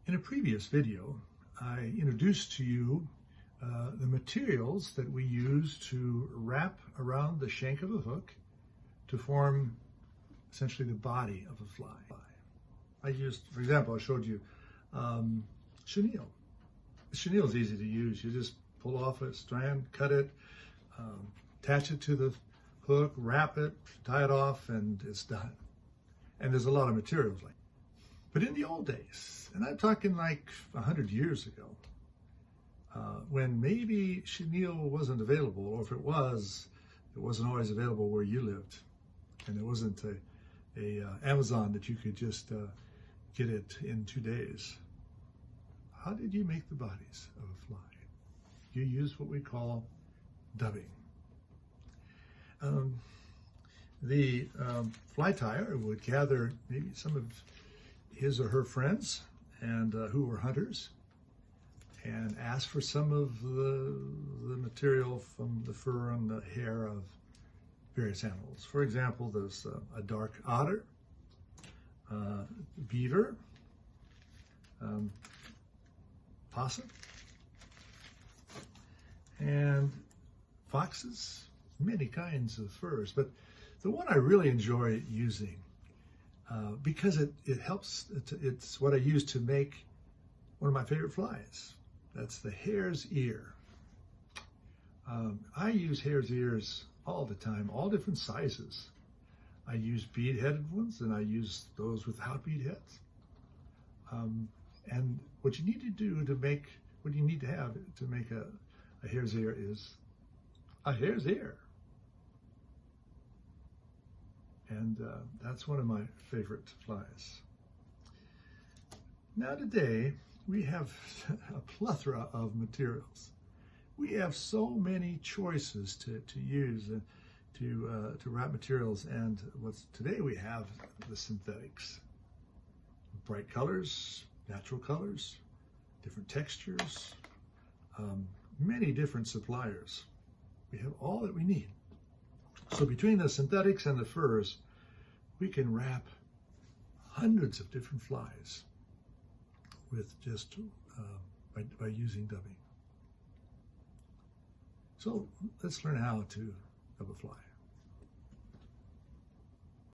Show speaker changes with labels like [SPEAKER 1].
[SPEAKER 1] In a previous video, I introduced to you the materials that we use to wrap around the shank of a hook to form essentially the body of a fly. I used, for example, I showed you chenille. Chenille is easy to use. You just pull off a strand, cut it, attach it to the hook, wrap it, tie it off, and it's done. And there's a lot of materials like that. But in the old days, and I'm talking like 100 years ago, when maybe chenille wasn't available, or if it wasn't always available where you lived, and there wasn't a Amazon that you could just get it in 2 days. How did you make the bodies of a fly? You used what we call dubbing. The fly tyer would gather maybe some of his or her friends and who were hunters, and ask for some of the material from the fur and the hair of various animals. For example, there's a dark otter, beaver, possum, and foxes, many kinds of furs. But the one I really enjoy using, because it helps, it's what I use to make one of my favorite flies. That's the hare's ear. I use hare's ears all the time, all different sizes. I use bead-headed ones, and I use those without bead heads. And what you need to do to make, what you need to have to make a hare's ear is a hare's ear. And that's one of my favorite flies. Now today, we have a plethora of materials. We have so many choices to use to wrap materials, and today we have the synthetics. Bright colors, natural colors, different textures, many different suppliers. We have all that we need. So between the synthetics and the furs, we can wrap hundreds of different flies with just by using dubbing. So let's learn how to dub a fly.